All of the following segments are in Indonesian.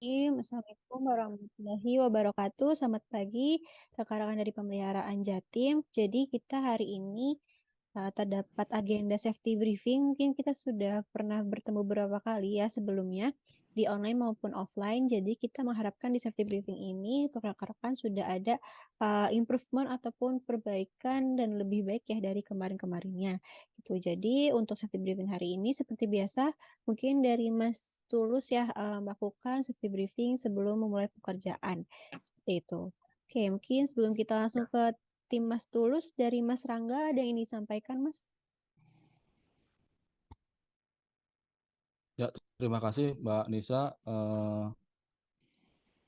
Assalamualaikum warahmatullahi wabarakatuh. Selamat pagi, rekan-rekan dari pemeliharaan Jatim. Jadi kita hari ini terdapat agenda safety briefing. Mungkin kita sudah pernah bertemu beberapa kali ya sebelumnya di online maupun offline. Jadi kita mengharapkan di safety briefing ini untuk rekan-rekan sudah ada improvement ataupun perbaikan dan lebih baik ya dari kemarin-kemarinnya. Gitu. Jadi untuk safety briefing hari ini seperti biasa mungkin dari Mas Tulus ya melakukan safety briefing sebelum memulai pekerjaan. Seperti itu. Oke, mungkin sebelum kita langsung ke tim Mas Tulus, dari Mas Rangga ada yang disampaikan, Mas? Ya, terima kasih Mbak Nisa.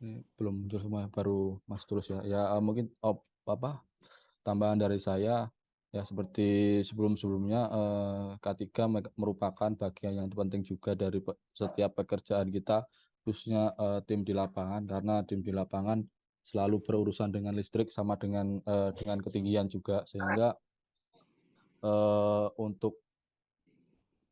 Ini belum muncul semua, baru Mas Tulus ya. Ya, mungkin apa tambahan dari saya ya seperti sebelum-sebelumnya K3 merupakan bagian yang penting juga dari setiap pekerjaan kita, khususnya tim di lapangan, karena tim di lapangan selalu berurusan dengan listrik sama dengan ketinggian juga, sehingga untuk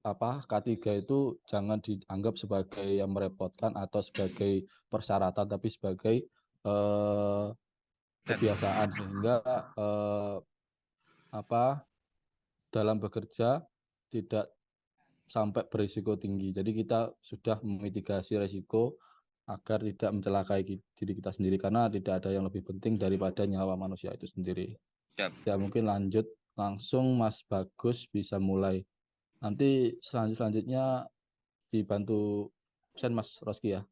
K3 itu jangan dianggap sebagai yang merepotkan atau sebagai persyaratan, tapi sebagai eh, kebiasaan, sehingga eh, dalam bekerja tidak sampai berisiko tinggi. Jadi kita sudah memitigasi risiko agar tidak mencelakai diri kita sendiri, karena tidak ada yang lebih penting daripada nyawa manusia itu sendiri. Ya, mungkin lanjut langsung Mas Bagus bisa mulai. Nanti selanjutnya dibantu Sen Mas Roski ya.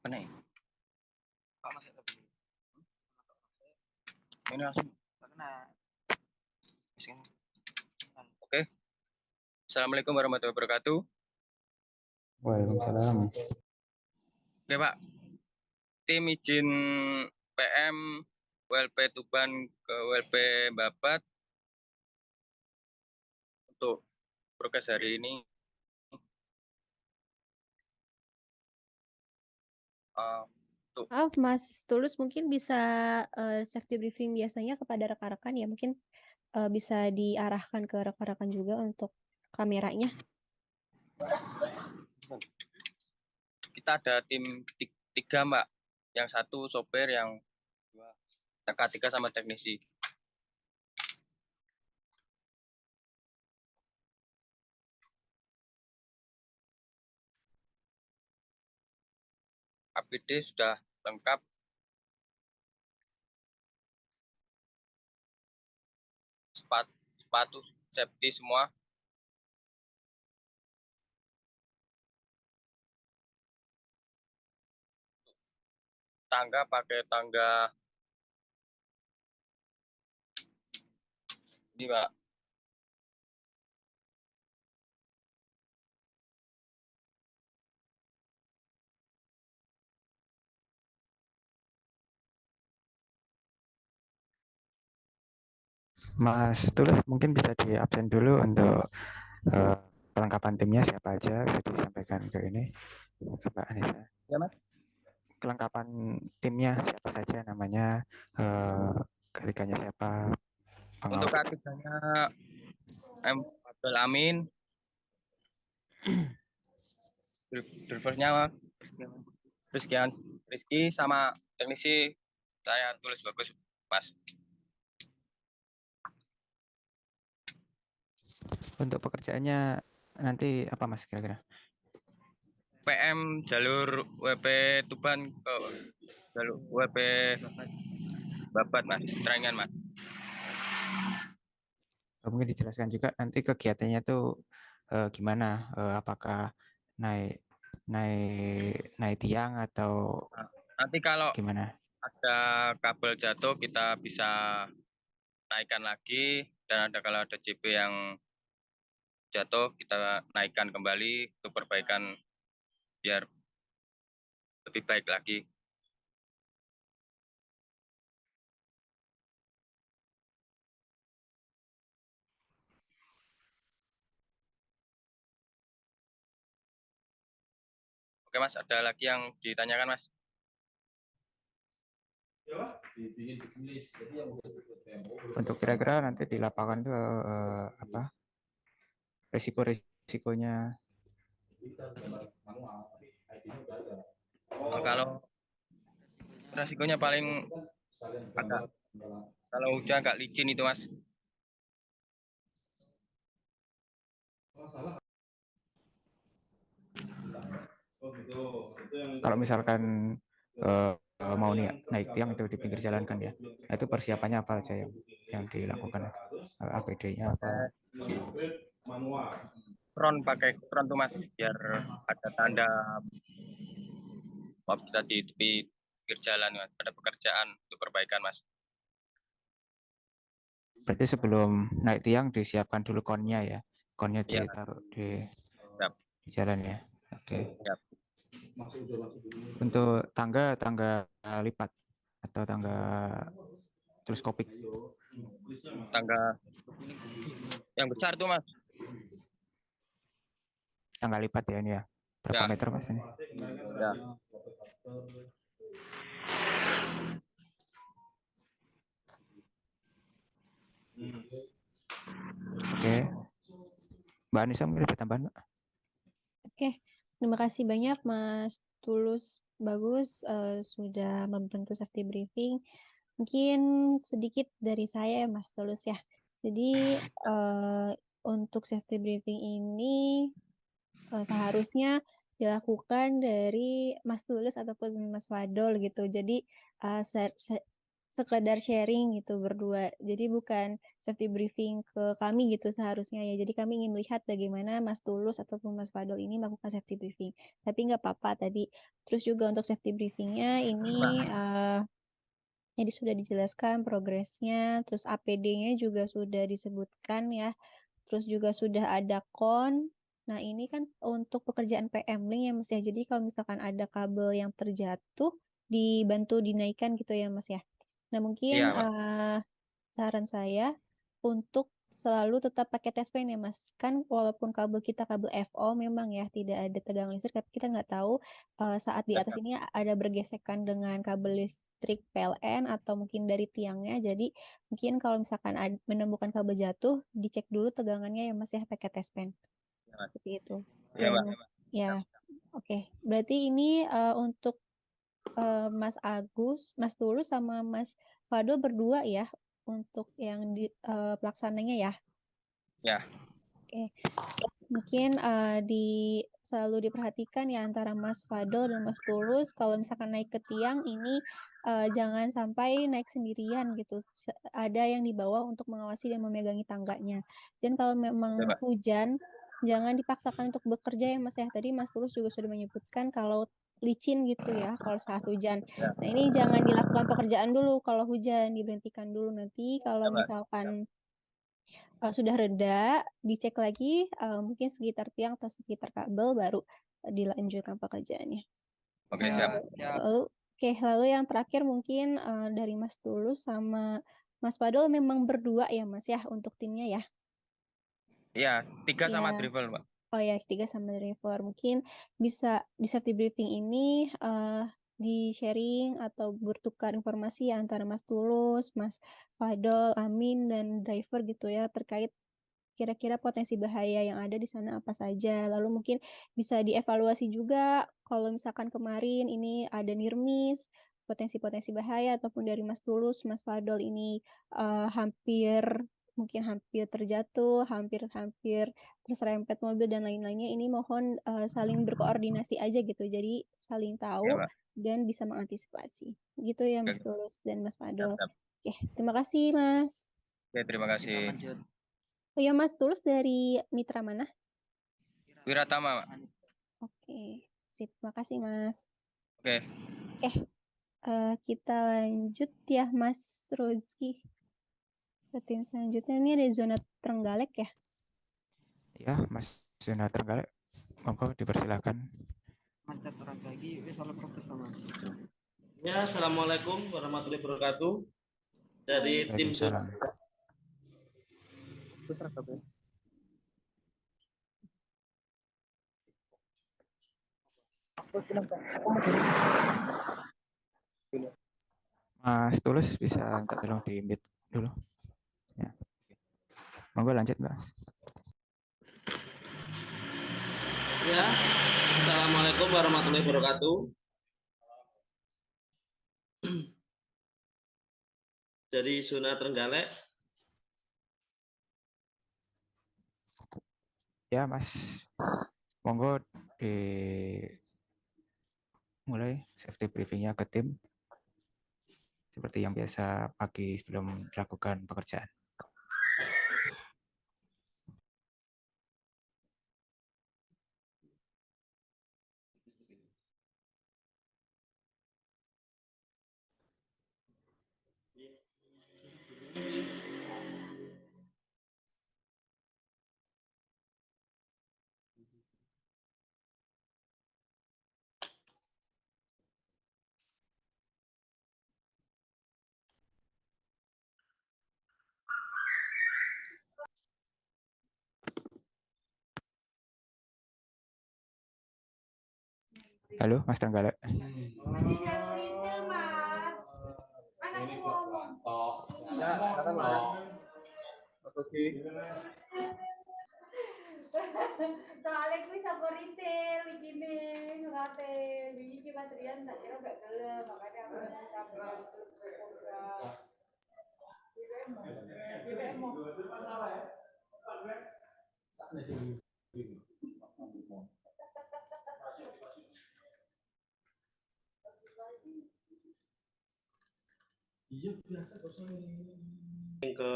Mana ya? Pak masih lebih. Ini langsung kena. Oke. Assalamualaikum warahmatullahi wabarakatuh. Waalaikumsalam. Oke Pak, tim izin PM WLP Tuban ke WLP Babat untuk prokes hari ini. Maaf, Mas Tulus mungkin bisa safety briefing biasanya kepada rekan-rekan ya. Mungkin bisa diarahkan ke rekan-rekan juga untuk kameranya. Kita ada tim tiga Mbak, yang satu sopir, yang dua K3 sama teknisi. APD sudah lengkap. Sepatu safety semua. Tangga pakai tangga ini Mbak. Mas Tulus mungkin bisa di absen dulu untuk kelengkapan timnya siapa aja, bisa disampaikan ke ini ke Mbak Anissa. Ya Mas. Kelengkapan timnya siapa saja namanya, ketiganya siapa, Untuk K3-nya M. Abdul Amin, drivernya Rizky, sama teknisi saya Tulis Bagus Mas. Untuk pekerjaannya nanti apa Mas kira-kira? PM jalur WP Tuban ke jalur WP Babat Mas, Terangan Mas. Mungkin dijelaskan juga nanti kegiatannya tuh gimana? Apakah naik naik naik tiang atau Nanti kalau gimana? ada kabel jatuh kita bisa naikkan lagi, dan kalau ada JP yang jatuh kita naikkan kembali untuk perbaikan biar lebih baik lagi. Oke Mas, ada lagi yang ditanyakan Mas? Untuk kira-kira nanti di lapangan itu apa? Resiko-resikonya Kalau resikonya paling agak kalau hujan agak licin itu Mas. Kalau misalkan mau naik tiang itu di pinggir jalan kan ya, nah, itu persiapannya apa aja yang dilakukan? APD-nya apa? Pakai front tuh Mas biar ada tanda kita di tepi pinggir jalan Mas. Ada pekerjaan untuk perbaikan Mas. Berarti sebelum naik tiang disiapkan dulu konnya ya, konnya Iya. ditaruh di Siap. jalan ya. Oke. Siap. Untuk tangga lipat atau tangga teleskopik? Tangga yang besar tuh Mas. Tangga lipat ya ini ya. Berapa Ya. meter Mas ini? Ya. Oke. Mbak Anissa mungkin ada tambahan, Mbak? Oke, terima kasih banyak Mas Tulus. Bagus sudah membantu safety briefing. Mungkin sedikit dari saya ya Mas Tulus ya. Jadi untuk safety briefing ini seharusnya dilakukan dari Mas Tulus ataupun Mas Fadol gitu. Jadi sekedar sharing gitu berdua. Jadi bukan safety briefing ke kami gitu seharusnya ya. Jadi kami ingin melihat bagaimana Mas Tulus ataupun Mas Fadol ini melakukan safety briefing. Tapi nggak apa-apa tadi. Terus juga untuk safety briefingnya ini jadi sudah dijelaskan progresnya, terus APD-nya juga sudah disebutkan ya. Terus juga sudah ada kon. Nah, ini kan untuk pekerjaan PM Link ya Mas ya. Jadi kalau misalkan ada kabel yang terjatuh, dibantu dinaikkan gitu ya Mas ya. Nah, mungkin Iya, saran saya untuk selalu tetap pakai tespen ya Mas. Kan walaupun kabel kita kabel FO memang ya tidak ada tegangan listrik, tapi kita nggak tahu saat di atas ini ada bergesekan dengan kabel listrik PLN atau mungkin dari tiangnya. Jadi mungkin kalau misalkan menemukan kabel jatuh, dicek dulu tegangannya ya Mas ya pakai tespen. Seperti itu. Iya, Dan Mbak. ya, oke. Berarti ini untuk Mas Agus, Mas Tulus sama Mas Fado berdua ya untuk yang di pelaksananya ya. Ya. Oke. Mungkin selalu diperhatikan ya antara Mas Fado dan Mas Tulus kalau misalkan naik ke tiang ini jangan sampai naik sendirian gitu. Ada yang dibawa untuk mengawasi dan memegangi tangganya. Dan kalau memang hujan, jangan dipaksakan untuk bekerja ya Mas ya. Tadi Mas Tulus juga sudah menyebutkan kalau licin gitu ya kalau saat hujan. Nah, ini jangan dilakukan pekerjaan dulu kalau hujan, diberhentikan dulu nanti kalau misalkan sudah reda, dicek lagi mungkin sekitar tiang atau sekitar kabel baru dilanjutkan pekerjaannya. Oke, siap. Lalu yang terakhir mungkin dari Mas Tulus sama Mas Padol memang berdua ya Mas ya untuk timnya ya? Iya, 3 sama Ya. driver, Mbak. Oh ya, 3 sama driver. Mungkin bisa di safety briefing ini di sharing atau bertukar informasi ya antara Mas Tulus, Mas Fadol, Amin, dan driver gitu ya terkait kira-kira potensi bahaya yang ada di sana apa saja. Lalu mungkin bisa dievaluasi juga kalau misalkan kemarin ini ada nirmis, potensi-potensi bahaya ataupun dari Mas Tulus, Mas Fadol ini mungkin hampir terjatuh, hampir terserempet mobil dan lain-lainnya. Ini mohon saling berkoordinasi aja gitu. Jadi saling tahu dan bisa mengantisipasi. Gitu ya Mas Tulus dan Mas Fadol. Oke, terima kasih Mas. Oke, terima kasih. Oh ya Mas Tulus dari mitra mana? Wiratama, Pak. Oke, sip. Makasih Mas. Oke. Kita lanjut ya Mas Rozki. Ke tim selanjutnya ini ada zona Trenggalek ya? Ya, Mas zona Trenggalek. Monggo dipersilakan. Ya, assalamualaikum warahmatullahi wabarakatuh. Dari tim zona. Mas Tulus bisa minta tolong di mute dulu. Ya. Monggo lanjut, Mbak. Ya, Assalamualaikum warahmatullahi wabarakatuh. Dari zona Trenggalek. Ya, Mas. Monggo mulai safety briefingnya ke tim seperti yang biasa pagi sebelum dilakukan pekerjaan. Halo, Mas Trenggalek. Soalnya kuwi saka retail ikine ngate iki Mas Rian tak kira gak gelem makanya aku sampai program. Ke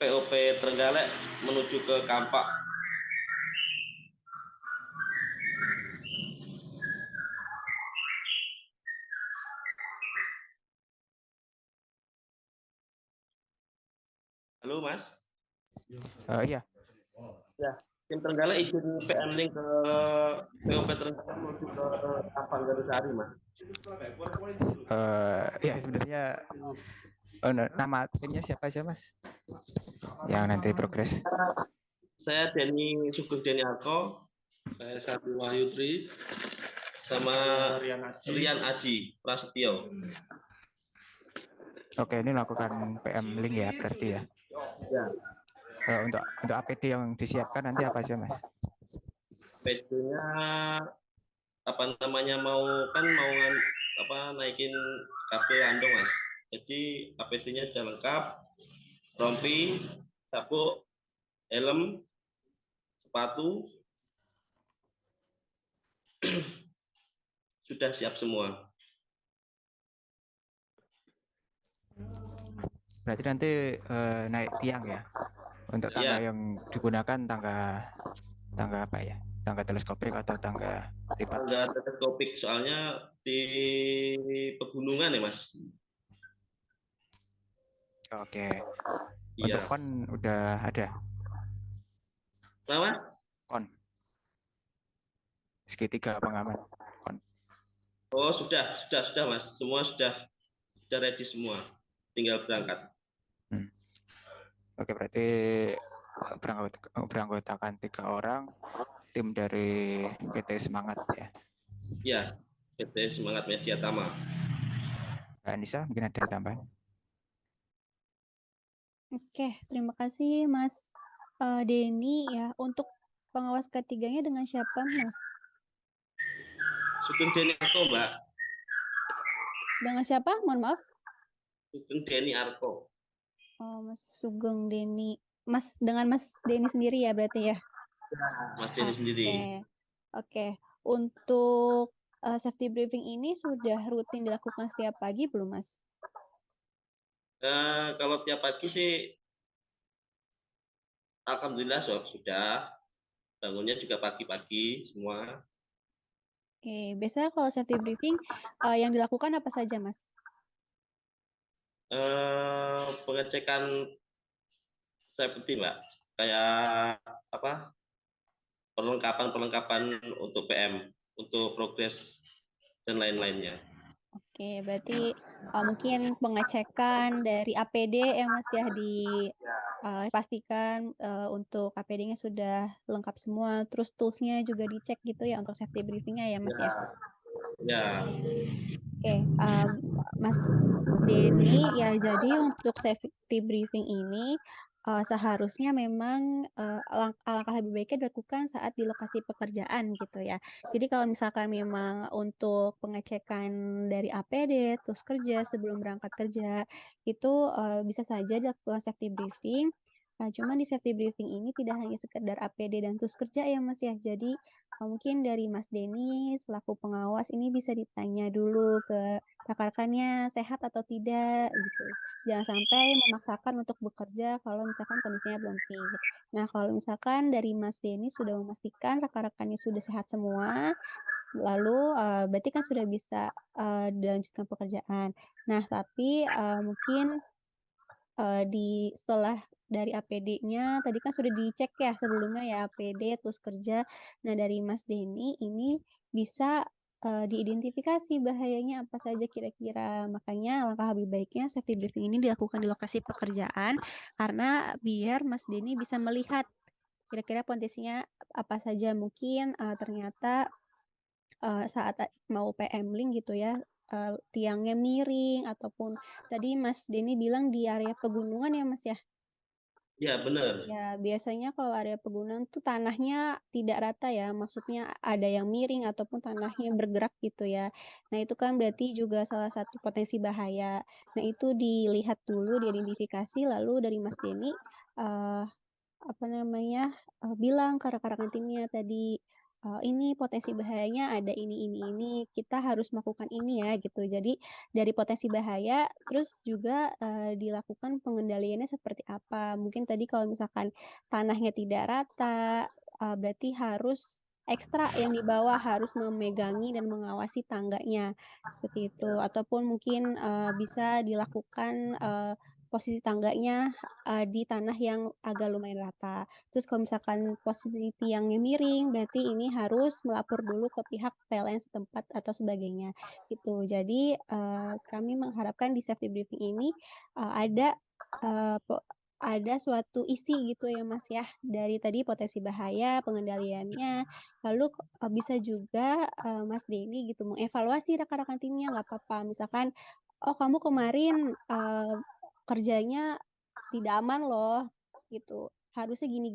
POP Trenggalek menuju ke Kampak. Halo Mas. Iya. Ya, tim Trenggalek izin PM link ke POP Trenggalek menuju ke Kampang Gadusari, Mas. Ya sebenarnya nama timnya siapa aja, Mas? Yang nanti progres. Saya Denny Sugeng Denny Arko. Saya Sabi Wahyu Tri sama Rian Aji Prasetyo. Oke, ini melakukan PM link ya berarti ya. Ya. Untuk APD yang disiapkan nanti apa aja, Mas? APD-nya apa namanya mau naikin kabel andong, Mas. Jadi APD-nya sudah lengkap. Rompi, sabuk, helm, sepatu sudah siap semua. Berarti nanti naik tiang ya. Untuk tangga yang digunakan tangga apa ya? Tangga teleskopik atau tangga lipat? Tangga teleskopik soalnya di pegunungan ya, Mas. Oke. Iya. Untuk kon udah ada. Kenapa? Kon. Segitiga pengaman. Kon. Oh, sudah Mas. Semua sudah ready semua. Tinggal berangkat. Oke, berarti beranggotakan 3 orang tim dari PT Semangat ya. Ya, PT Semangat Media Tama. Mbak Anissa, mungkin ada tambahan? Oke, terima kasih Mas Denny ya. Untuk pengawas ketiganya dengan siapa, Mas? Sugeng Denny Arko, Mbak. Dengan siapa? Mohon maaf. Sugeng Denny Arko. Oh, Mas Sugeng Denny. Dengan Mas Denny sendiri ya berarti ya? Mas Denny sendiri. Oke. Untuk safety briefing ini sudah rutin dilakukan setiap pagi belum, Mas? Kalau tiap pagi sih alhamdulillah sudah. Bangunnya juga pagi-pagi semua. Oke, biasanya kalau safety briefing yang dilakukan apa saja, Mas? Pengecekan safety, Mbak. Kayak apa? Perlengkapan untuk PM, untuk progres dan lain-lainnya. Oke, berarti mungkin pengecekan dari APD yang Mas ya dipastikan untuk APD-nya sudah lengkap semua, terus tools-nya juga dicek gitu ya untuk safety briefing-nya ya Mas ya? Ya. Oke, Mas Denny ya, jadi untuk safety briefing ini seharusnya memang alangkah lebih baiknya dilakukan saat di lokasi pekerjaan gitu ya. Jadi kalau misalkan memang untuk pengecekan dari APD terus kerja sebelum berangkat kerja itu bisa saja dilakukan safety briefing. Cuman di safety briefing ini tidak hanya sekedar APD dan terus kerja ya Mas ya. Jadi mungkin dari Mas Denny selaku pengawas ini bisa ditanya dulu ke rekan-rekannya sehat atau tidak gitu. Jangan sampai memaksakan untuk bekerja kalau misalkan kondisinya belum fit. Nah, kalau misalkan dari Mas Denny sudah memastikan rekan-rekannya sudah sehat semua, lalu berarti kan sudah bisa dilanjutkan pekerjaan. Nah, tapi mungkin setelah dari APD-nya tadi kan sudah dicek ya sebelumnya ya APD terus kerja. Nah, dari Mas Denny ini bisa diidentifikasi bahayanya apa saja kira-kira. Makanya langkah lebih baiknya safety briefing ini dilakukan di lokasi pekerjaan karena biar Mas Denny bisa melihat kira-kira potensinya apa saja. Mungkin ternyata saat mau PM link gitu ya, tiangnya miring ataupun tadi Mas Denny bilang di area pegunungan ya Mas ya? Ya, benar. Ya, biasanya kalau area pegunungan tuh tanahnya tidak rata ya, maksudnya ada yang miring ataupun tanahnya bergerak gitu ya. Nah, itu kan berarti juga salah satu potensi bahaya. Nah, itu dilihat dulu, diidentifikasi, lalu dari Mas Denny eh, apa namanya bilang ke rekan-rekan timnya tadi ini potensi bahayanya ada ini kita harus melakukan ini ya gitu. Jadi dari potensi bahaya terus juga dilakukan pengendaliannya seperti apa. Mungkin tadi kalau misalkan tanahnya tidak rata berarti harus ekstra yang di bawah harus memegangi dan mengawasi tangganya seperti itu ataupun mungkin bisa dilakukan posisi tangganya di tanah yang agak lumayan rata. Terus kalau misalkan posisi tiangnya miring, berarti ini harus melapor dulu ke pihak PLN setempat atau sebagainya. Gitu. Jadi kami mengharapkan di safety briefing ini ada ada suatu isi gitu ya Mas ya dari tadi potensi bahaya pengendaliannya lalu bisa juga Mas Denny gitu mengevaluasi rekan-rekan timnya nggak apa-apa misalkan oh kamu kemarin kerjanya tidak aman loh gitu harusnya gini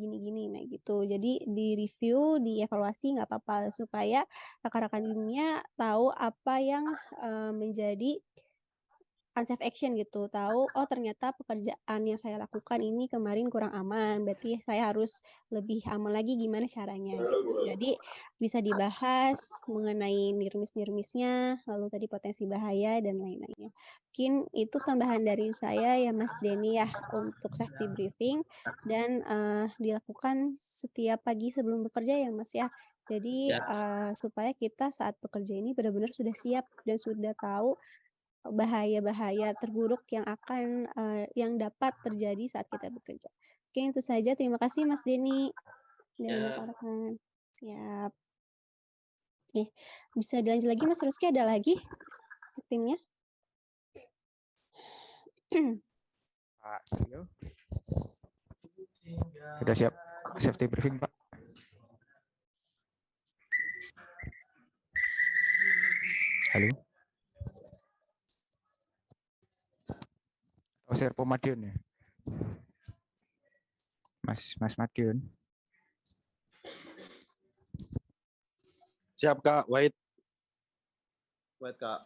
nah gitu jadi di review dievaluasi nggak apa-apa supaya rekan-rekan timnya tahu apa yang menjadi unsafe action gitu tahu oh ternyata pekerjaan yang saya lakukan ini kemarin kurang aman berarti saya harus lebih aman lagi gimana caranya gitu jadi bisa dibahas mengenai nirmis-nirmisnya lalu tadi potensi bahaya dan lain-lainnya mungkin itu tambahan dari saya ya Mas Denny ya untuk safety briefing dan dilakukan setiap pagi sebelum bekerja ya Mas ya jadi Ya. supaya kita saat bekerja ini benar-benar sudah siap dan sudah tahu bahaya-bahaya terburuk yang dapat terjadi saat kita bekerja. Oke, itu saja. Terima kasih Mas Denny dan Ya. rekan-rekan. Siap. Oke, bisa dilanjut lagi Mas Ruski ada lagi untuk timnya? Pak Rio. Sudah siap safety briefing, Pak? Halo? Oh, Serpo Madiun ya? Mas Madiun. Siap Kak, wait Kak.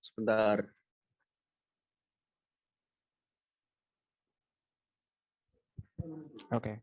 sebentar. Oke.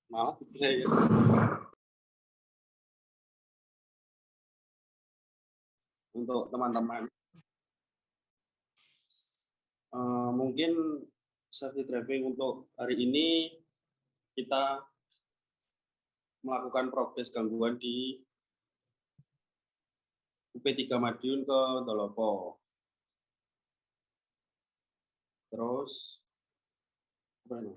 Maaf, saya untuk teman-teman mungkin safety driving untuk hari ini kita melakukan progres gangguan di UP3 Madiun ke Dolopo. Terus apa ini?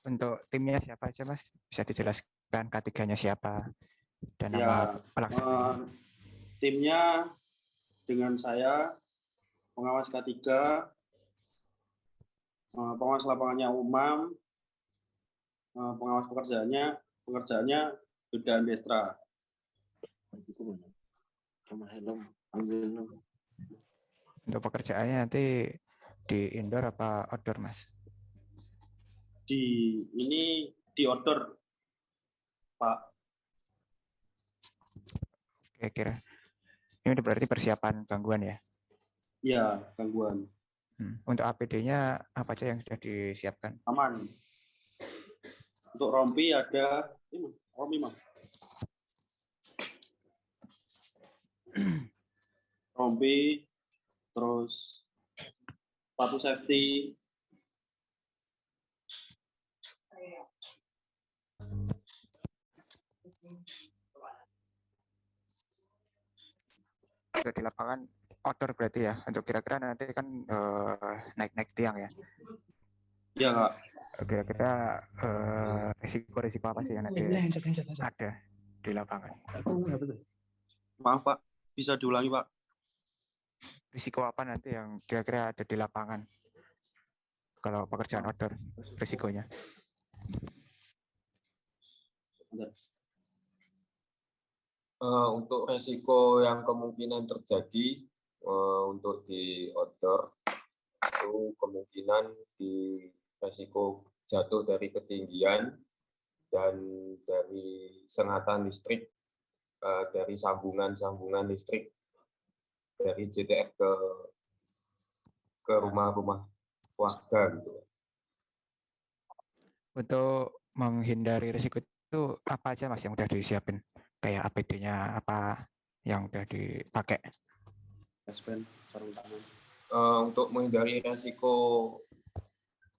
Untuk timnya siapa aja, Mas? Bisa dijelaskan K3-nya siapa dan Ya, nama pelaksana. timnya dengan saya, pengawas K3, pengawas lapangannya Umam, pengawas pengerjaannya Yuda Destra. Untuk pekerjaannya nanti di indoor apa outdoor, Mas? Ini di order, Pak. Oke, kira. Ini udah berarti persiapan gangguan ya? Iya, gangguan. Untuk APD-nya apa aja yang sudah disiapkan? Aman. Untuk rompi ada ini, rompi Mas. Rompi, terus sepatu safety. Untuk di lapangan outdoor berarti ya? Untuk kira-kira nanti kan naik-naik tiang ya? Iya, Kak. Kira-kira risiko-risiko apa sih yang nanti ada di lapangan? Maaf, Pak. Bisa diulangi, Pak. Risiko apa nanti yang kira-kira ada di lapangan? Kalau pekerjaan outdoor, risikonya? Untuk resiko yang kemungkinan terjadi untuk di outdoor itu kemungkinan di resiko jatuh dari ketinggian dan dari sengatan listrik, dari sambungan listrik dari JTF ke rumah-rumah warga gitu. Untuk menghindari risiko itu apa aja Mas yang udah disiapin? Kayak APD-nya apa yang udah dipakai? Sarung tangan. Untuk menghindari resiko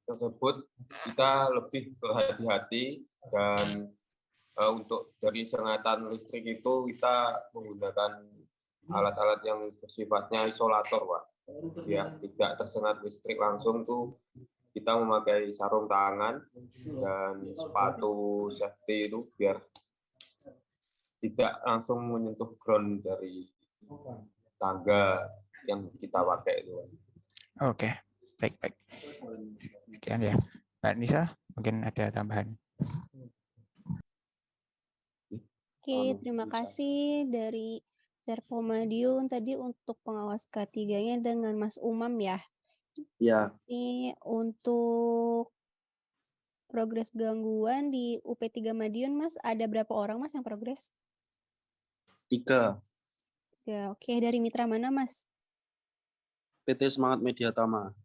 tersebut kita lebih berhati-hati dan untuk dari sengatan listrik itu kita menggunakan alat-alat yang bersifatnya isolator, Pak. Biar tidak tersengat listrik langsung tuh kita memakai sarung tangan dan sepatu safety itu biar tidak langsung menyentuh ground dari tangga yang kita pakai itu. Oke, baik. Sekian ya. Mbak Nisa, mungkin ada tambahan? Oke, terima kasih dari Serpo Madiun tadi untuk pengawas K3-nya dengan Mas Umam ya. Iya. Ini untuk progres gangguan di UP3 Madiun, Mas, ada berapa orang, Mas, yang progres? 3. Ya, oke. Dari mitra mana, Mas? PT Semangat Media Tama.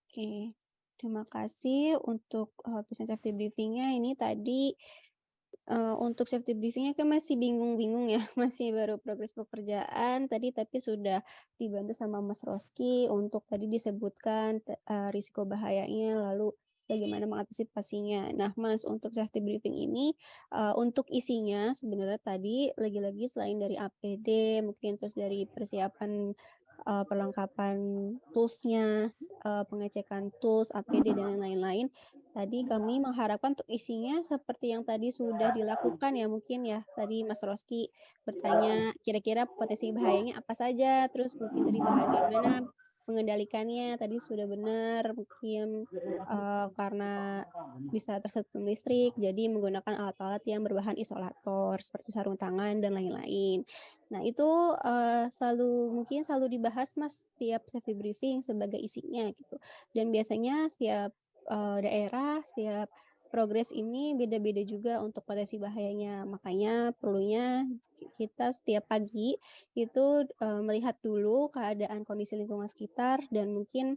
Oke, terima kasih untuk business safety briefing-nya. Ini tadi untuk safety briefing-nya kan masih bingung-bingung ya, masih baru progres pekerjaan tadi, tapi sudah dibantu sama Mas Roski untuk tadi disebutkan risiko bahayanya, lalu bagaimana mengantisipasinya. Nah, Mas, untuk safety briefing ini untuk isinya sebenarnya tadi lagi-lagi selain dari APD, mungkin terus dari persiapan perlengkapan tools-nya, pengecekan tools, APD, dan lain-lain. Tadi kami mengharapkan untuk isinya seperti yang tadi sudah dilakukan ya mungkin ya. Tadi Mas Roski bertanya kira-kira potensi bahayanya apa saja, terus mungkin tadi bagaimana mengendalikannya tadi sudah benar, mungkin karena bisa tersentuh listrik, jadi menggunakan alat-alat yang berbahan isolator seperti sarung tangan dan lain-lain. Nah itu mungkin selalu dibahas Mas setiap safety briefing sebagai isinya gitu. Dan biasanya setiap daerah, setiap progres ini beda-beda juga untuk potensi bahayanya. Makanya perlunya kita setiap pagi itu melihat dulu keadaan kondisi lingkungan sekitar dan mungkin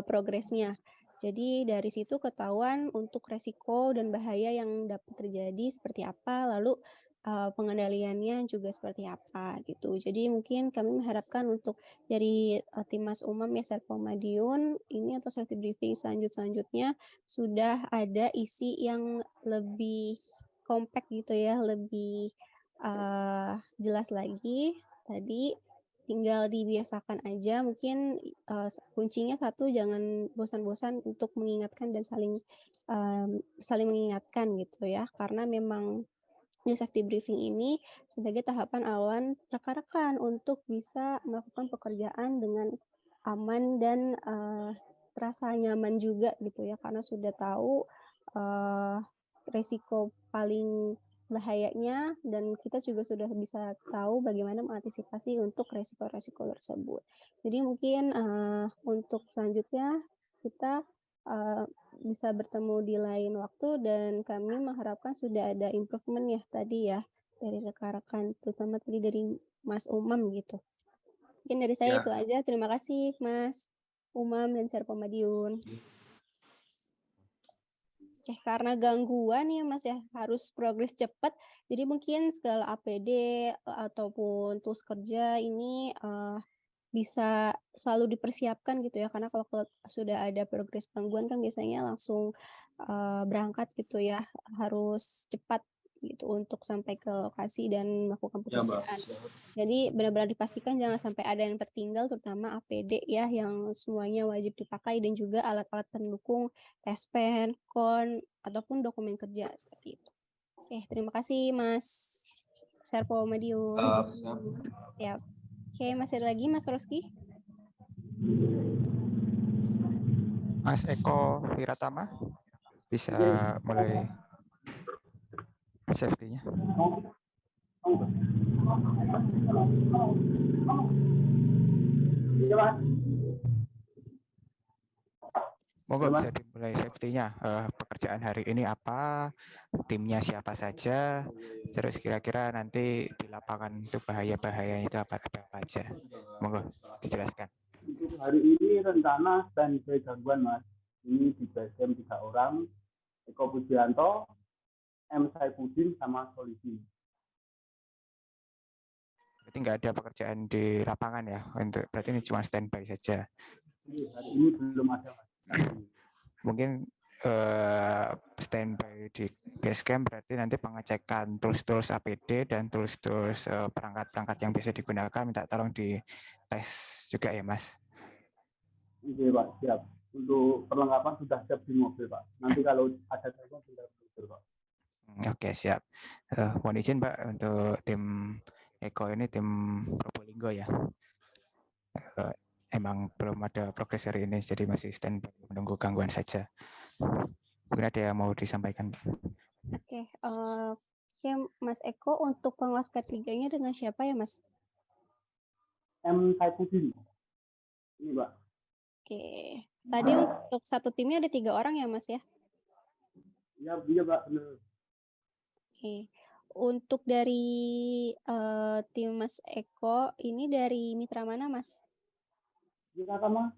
progresnya. Jadi dari situ ketahuan untuk resiko dan bahaya yang dapat terjadi seperti apa, lalu pengendaliannya juga seperti apa gitu. Jadi mungkin kami mengharapkan untuk dari tim Mas Umam ya Serpong Madiun ini atau safety briefing selanjutnya sudah ada isi yang lebih kompak gitu ya, lebih jelas lagi. Tadi tinggal dibiasakan aja, mungkin kuncinya satu, jangan bosan-bosan untuk mengingatkan dan saling mengingatkan gitu ya, karena memang new safety briefing ini sebagai tahapan awan rekan-rekan untuk bisa melakukan pekerjaan dengan aman dan terasa nyaman juga gitu ya, karena sudah tahu resiko paling bahayanya dan kita juga sudah bisa tahu bagaimana mengantisipasi untuk resiko-resiko tersebut. Jadi mungkin untuk selanjutnya kita bisa bertemu di lain waktu dan kami mengharapkan sudah ada improvement ya tadi ya dari rekan-rekan, terutama tadi dari Mas Umam gitu. Mungkin dari saya itu aja. Terima kasih Mas Umam dan Serpong Madiun. Oke, karena gangguan ya Mas ya, harus progres cepat. Jadi mungkin segala APD ataupun tools kerja ini bisa selalu dipersiapkan gitu ya, karena kalau sudah ada progres gangguan kan biasanya langsung berangkat gitu ya, harus cepat gitu untuk sampai ke lokasi dan melakukan pekerjaan. Jadi benar-benar dipastikan jangan sampai ada yang tertinggal, terutama APD ya yang semuanya wajib dipakai dan juga alat-alat pendukung tes pen, kon, ataupun dokumen kerja seperti itu. Oke, terima kasih Mas Serpong Madiun. Siap. Oke, masih ada lagi Mas Roski? Mas Eko Wiratama bisa mulai safety-nya. Monggo bisa dimulai safety-nya. Pekerjaan hari ini apa, timnya siapa saja, terus kira-kira nanti di lapangan itu bahaya-bahayanya itu apa aja. Monggo dijelaskan. Untuk hari ini rencana standby gangguan Mas. Ini di BSM 3 orang, Eko Pujianto, M. Saifuddin, sama Solisi. Berarti nggak ada pekerjaan di lapangan ya? Berarti ini cuma standby saja. Hari ini belum ada Mas. Mungkin standby di basecamp berarti nanti pengecekan tools-tools APD dan tools-tools perangkat-perangkat yang bisa digunakan minta tolong di tes juga ya Mas. Oke Pak, siap. Untuk perlengkapan sudah siap di mobil Pak. Nanti kalau ada gangguan tinggal mundur Pak. Oke siap. Mohon izin Pak untuk tim Eko ini tim Probolinggo ya. Emang belum ada progres hari ini, jadi masih standby menunggu gangguan saja. Mungkin ada yang mau disampaikan. Oke, Mas Eko untuk pengawas ketiganya dengan siapa ya Mas? M. Saifuddin. Ini Pak. Oke, tadi untuk satu timnya ada 3 orang ya Mas ya? Iya Pak, benar. Oke, untuk dari tim Mas Eko ini dari mitra mana Mas? Mitra Mas.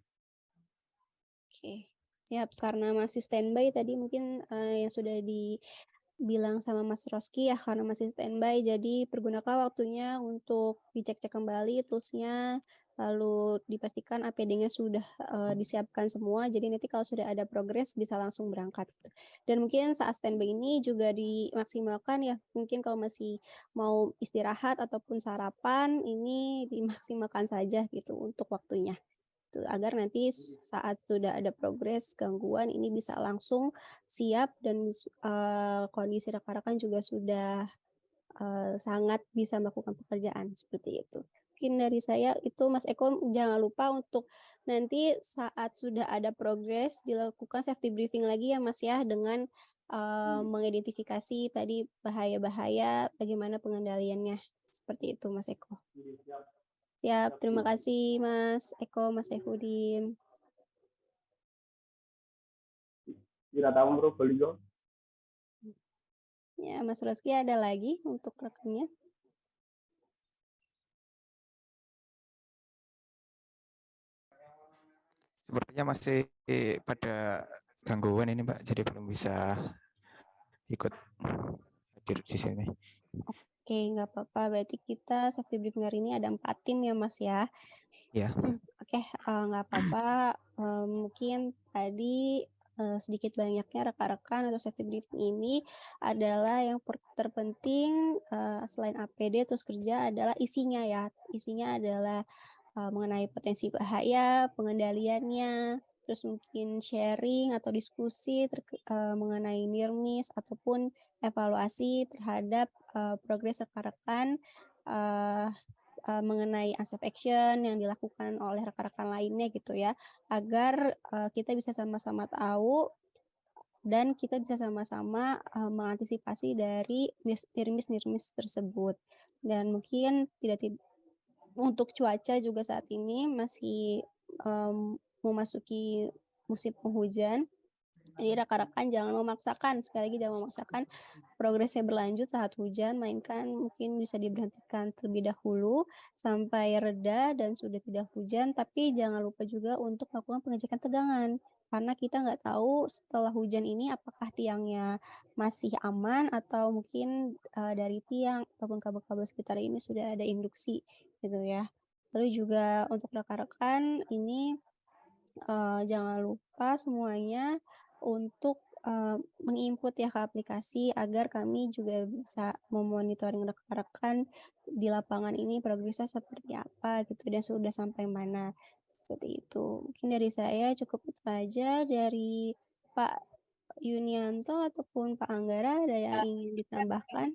Oke, siap. Karena masih standby tadi mungkin yang sudah dibilang sama Mas Roski ya, karena masih standby, jadi pergunakan waktunya untuk dicek-cek kembali toolsnya, lalu dipastikan APD-nya sudah disiapkan semua, jadi nanti kalau sudah ada progres bisa langsung berangkat. Dan mungkin saat standby ini juga dimaksimalkan ya, mungkin kalau masih mau istirahat ataupun sarapan, ini dimaksimalkan saja gitu untuk waktunya. Agar nanti saat sudah ada progres gangguan ini bisa langsung siap dan kondisi rekan-rekan juga sudah sangat bisa melakukan pekerjaan seperti itu. mungkin dari saya itu Mas Eko jangan lupa untuk nanti saat sudah ada progres dilakukan safety briefing lagi ya Mas ya dengan mengidentifikasi tadi bahaya-bahaya, bagaimana pengendaliannya. Seperti itu Mas Eko. Siap, terima kasih Mas Eko, Mas Saifuddin. Tidak tahu Probolinggo. Ya, Mas Roski ada lagi untuk rekannya? Sepertinya masih pada gangguan ini Mbak, jadi belum bisa ikut hadir di sini. Oke, nggak apa-apa. Berarti kita safety briefing hari ini ada 4 tim ya Mas ya? Ya. Oke, nggak apa-apa. Mungkin tadi sedikit banyaknya rekan-rekan atau safety briefing ini adalah yang terpenting selain APD terus kerja adalah isinya ya. Isinya adalah mengenai potensi bahaya, pengendaliannya, terus mungkin sharing atau diskusi mengenai near miss ataupun evaluasi terhadap progres rekan-rekan mengenai unsafe action yang dilakukan oleh rekan-rekan lainnya gitu ya, agar kita bisa sama-sama tahu dan kita bisa sama-sama mengantisipasi dari near miss tersebut. Dan mungkin untuk cuaca juga saat ini masih memasuki musim penghujan. Jadi rekan-rekan jangan memaksakan, sekali lagi jangan memaksakan progresnya berlanjut saat hujan, melainkan mungkin bisa diberhentikan terlebih dahulu sampai reda dan sudah tidak hujan, tapi jangan lupa juga untuk melakukan pengecekan tegangan. Karena kita nggak tahu setelah hujan ini apakah tiangnya masih aman atau mungkin dari tiang ataupun kabel-kabel sekitar ini sudah ada induksi gitu ya. Lalu juga untuk rekan-rekan ini jangan lupa semuanya untuk menginput ya ke aplikasi agar kami juga bisa memonitoring rekan-rekan di lapangan ini progresnya seperti apa gitu dan sudah sampai mana. Seperti itu. Mungkin dari saya cukup itu aja. Dari Pak Yunianto ataupun Pak Anggara ada yang ingin ditambahkan?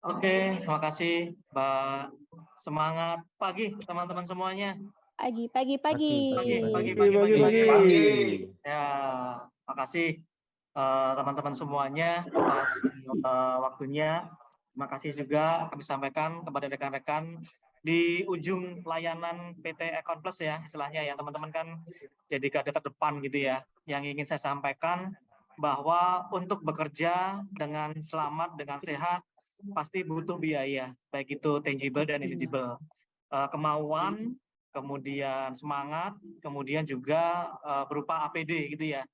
Oke, terima kasih Mbak. Semangat pagi teman-teman semuanya. Pagi. Ya, makasih teman-teman semuanya atas waktunya. Terima kasih juga kami sampaikan kepada rekan-rekan di ujung layanan PT Econ Plus ya, istilahnya ya teman-teman kan jadi garda terdepan gitu ya. Yang ingin saya sampaikan bahwa untuk bekerja dengan selamat, dengan sehat, pasti butuh biaya, baik itu tangible dan intangible. Kemauan, kemudian semangat, kemudian juga berupa APD gitu ya.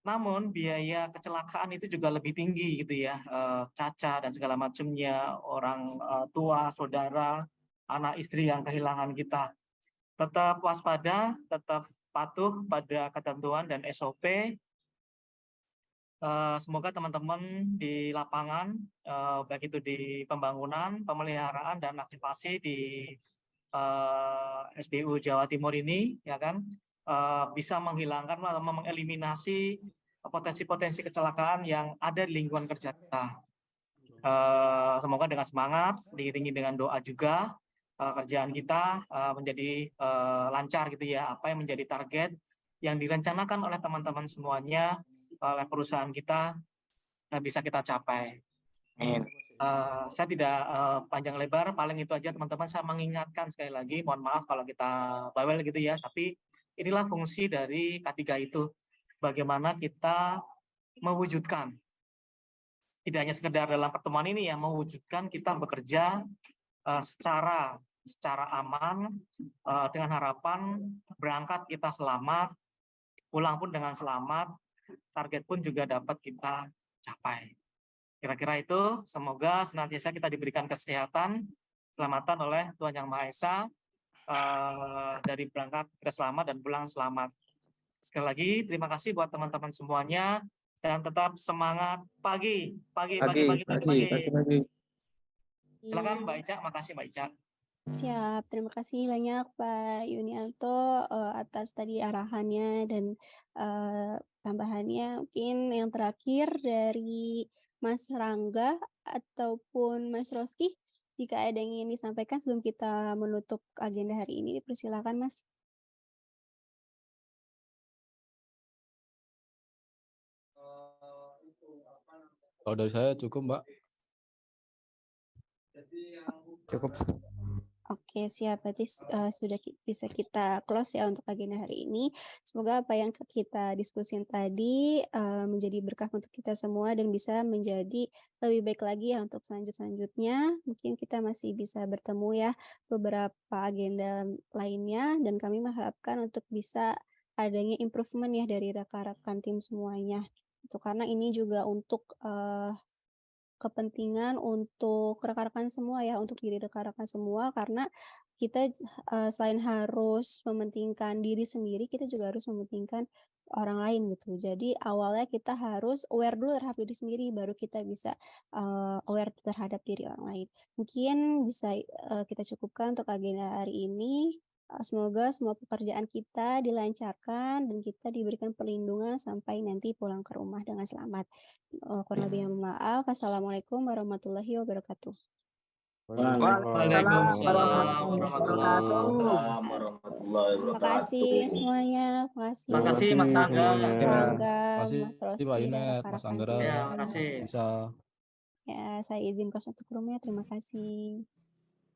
Namun biaya kecelakaan itu juga lebih tinggi gitu ya, cacat dan segala macamnya, orang tua, saudara, anak istri yang kehilangan kita. Tetap waspada, tetap patuh pada ketentuan dan SOP. Semoga teman-teman di lapangan, baik itu di pembangunan, pemeliharaan, dan aktivasi di SBU Jawa Timur ini, ya kan, bisa menghilangkan atau mengeliminasi potensi-potensi kecelakaan yang ada di lingkungan kerja kita. Semoga dengan semangat, diiringi dengan doa juga, kerjaan kita menjadi lancar gitu ya, apa yang menjadi target yang direncanakan oleh teman-teman semuanya, oleh perusahaan kita bisa kita capai. Saya tidak panjang lebar, paling itu aja teman-teman. Saya mengingatkan sekali lagi, mohon maaf kalau kita bawel gitu ya, tapi inilah fungsi dari K3 itu. Bagaimana kita mewujudkan, tidak hanya sekedar dalam pertemuan ini ya, mewujudkan kita bekerja secara aman, dengan harapan berangkat kita selamat, pulang pun dengan selamat, target pun juga dapat kita capai. Kira-kira itu, semoga senantiasa kita diberikan kesehatan, keselamatan oleh Tuhan Yang Maha Esa, dari berangkat kita selamat dan pulang selamat. Sekali lagi, terima kasih buat teman-teman semuanya, dan tetap semangat pagi. Silakan Mbak Ica, makasih Mbak Ica. Siap, terima kasih banyak Pak Yunianto atas tadi arahannya dan tambahannya. Mungkin yang terakhir dari Mas Rangga ataupun Mas Roski, jika ada yang ingin disampaikan sebelum kita menutup agenda hari ini, persilakan Mas. Kalau dari saya cukup, Mbak. Cukup. Oke, siap. Berarti sudah bisa kita close ya untuk agenda hari ini. Semoga apa yang kita diskusikan tadi menjadi berkah untuk kita semua dan bisa menjadi lebih baik lagi ya untuk selanjutnya. Mungkin kita masih bisa bertemu ya beberapa agenda lainnya dan kami mengharapkan untuk bisa adanya improvement ya dari rekan-rekan tim semuanya. Itu karena ini juga untuk kepentingan untuk rekan-rekan semua ya, untuk diri rekan-rekan semua karena kita selain harus mementingkan diri sendiri, kita juga harus mementingkan orang lain gitu. Jadi awalnya kita harus aware dulu terhadap diri sendiri, baru kita bisa aware terhadap diri orang lain. Mungkin bisa kita cukupkan untuk agenda hari ini. Semoga semua pekerjaan kita dilancarkan dan kita diberikan perlindungan sampai nanti pulang ke rumah dengan selamat. Kurang lebihnya mohon maaf. Assalamualaikum warahmatullahi wabarakatuh. Waalaikumsalam warahmatullahi Terima kasih semuanya. Terima kasih. Terima kasih Mas Angga. Mas Angga, Kasih Mas Rosti, Pak dan Yunet, Mas rekan-rekan Anggara. Ya, tim. terima kasih. Bisa. Ya, saya izin close untuk roomnya. Terima kasih.